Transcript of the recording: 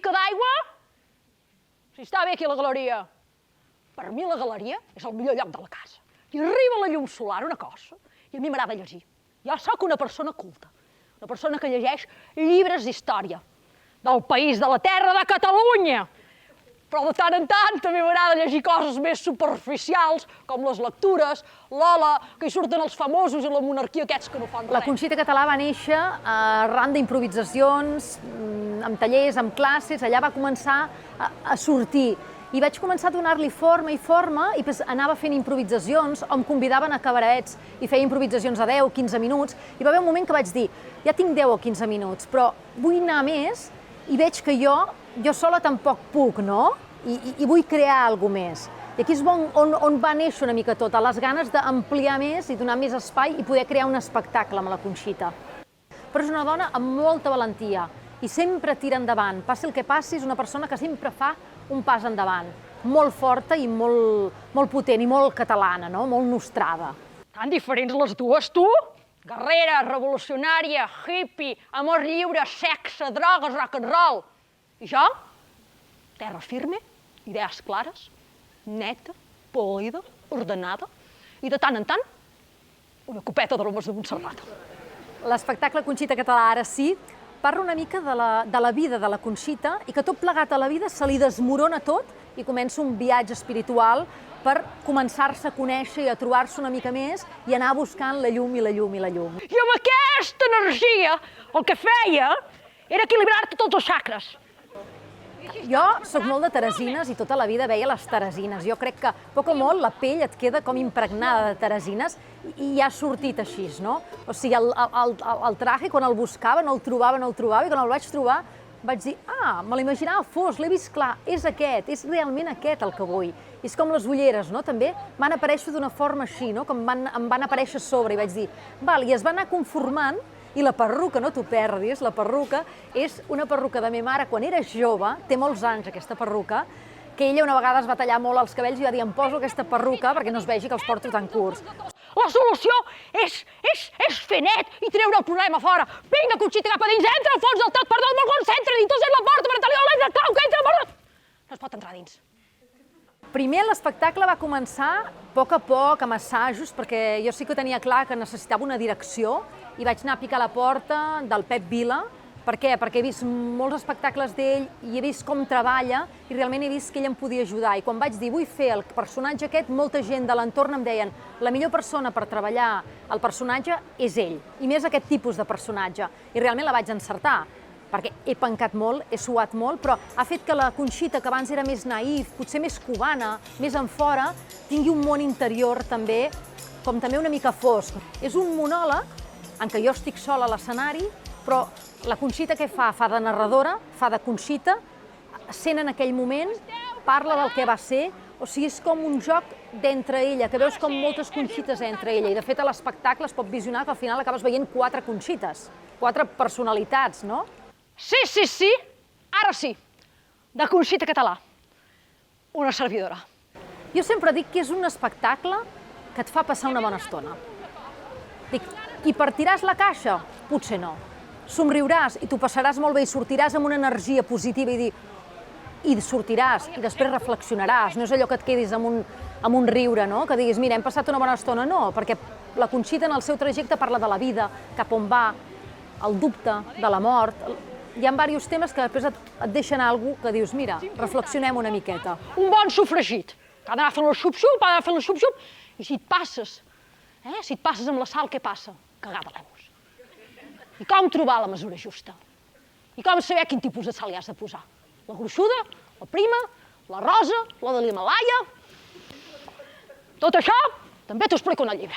mica d'aigua? Si està bé aquí a la galeria. Per mi la galeria és el millor lloc de la casa. I arriba la llum solar, una cosa, i a mi m'agrada llegir. Jo sóc una persona culta, una persona que llegeix llibres d'història del país, de la terra de Catalunya. Però de tant en tant també m'agrada llegir coses més superficials, com les lectures, l'Ola, que hi surten els famosos i la monarquia aquests que no fan res. La Conxita Català va néixer arran d'improvisacions, amb tallers, amb classes, allà va començar a sortir. I vaig començar a donar-li forma i anava fent improvisacions o em convidaven a cabarets i feia improvisacions de 10 o 15 minuts. I va haver un moment que vaig dir, ja tinc 10 o 15 minuts, però vull anar més i veig que jo sola tampoc puc, no? I vull crear alguna més. I aquí és on va néixer una mica tot, a les ganes d'ampliar més i donar més espai i poder crear un espectacle amb la Conxita. Però és una dona amb molta valentia i sempre tira endavant. Passi el que passi, és una persona que sempre fa un pas endavant. Molt forta i molt potent i molt catalana, no? Molt nostrada. Tan diferents les dues, tu? Guerrera, revolucionària, hippie, amor lliure, sexe, drogues, rock and roll. I jo? Terra firme, idees clares, neta, polida, ordenada i de tant en tant una copeta d'aromes de Montserrat. L'espectacle Conxita Català, ara sí, parla una mica de la vida de la Conxita i que tot plegat a la vida se li desmorona tot i comença un viatge espiritual per començar-se a conèixer i a trobar-se una mica més i anar buscant la llum i la llum i la llum. I amb aquesta energia el que feia era equilibrar-te tots els xacres. Jo sóc molt de Teresines i tota la vida veia les Teresines. Jo crec que, poc o molt, la pell et queda com impregnada de Teresines i ja ha sortit així, no? O sigui, el traje, quan el buscava, no el trobava, i quan el vaig trobar vaig dir, me l'imaginava fos, l'he vist clar, és aquest, és realment aquest el que vull. És com les ulleres, no? També van aparèixer d'una forma així, no? Com em van aparèixer a sobre i vaig dir, val, i es va anar conformant. I la perruca, no t'ho perdis, la perruca és una perruca de ma mare quan era jove, té molts anys aquesta perruca, que ella una vegada es va tallar molt els cabells i va dir, em poso aquesta perruca perquè no es vegi que els porto tan curts. La solució és fer net i treure el problema fora. Vinga, Conxita, cap a dins, entra al fons del tot, perdó, el concentra dins, és la porta per entrar-li a l'entre, clau, que entra al mort. No es pot entrar dins. Primer l'espectacle va començar a poc, amb assajos, perquè jo sí que tenia clar que necessitava una direcció i vaig anar a picar a la porta del Pep Vila. Per què? Perquè he vist molts espectacles d'ell i he vist com treballa i realment he vist que ell em podia ajudar. I quan vaig dir vull fer el personatge aquest, molta gent de l'entorn em deien la millor persona per treballar el personatge és ell, i més aquest tipus de personatge. I realment la vaig encertar, perquè he pencat molt, he suat molt, però ha fet que la Conxita, que abans era més naïf, potser més cubana, més enfora, tingui un món interior també, com també una mica fosc. És un monòleg en què jo estic sola a l'escenari, però la Conxita què fa? Fa de narradora, fa de Conxita, sent en aquell moment, parla del que va ser, o sigui, és com un joc d'entre ella, que veus com moltes Conxites entre ella, i de fet a l'espectacle es pot visionar que al final acabes veient 4 Conxites, 4 personalitats, no? Sí, ara sí, de Conxita Català, una servidora. Jo sempre dic que és un espectacle que et fa passar una bona estona. Dic, i partiràs la caixa? Potser no. Somriuràs i t'ho passaràs molt bé i sortiràs amb una energia positiva i sortiràs i després reflexionaràs. No és allò que et quedis amb un riure, no? Que diguis, mira, hem passat una bona estona. No, perquè la Conxita en el seu trajecte parla de la vida, cap on va, el dubte, de la mort. Hi ha diversos temes que després et deixen alguna cosa que dius, mira, reflexionem una miqueta. Un bon sofregit, que ha d'anar fent el xup-xup, i si et passes amb la sal, què passa? Cagada l'eus. I com trobar la mesura justa? I com saber quin tipus de sal hi has de posar? La gruixuda, la prima, la rosa, la de l'Himalaya? Tot això també t'ho explico en el llibre.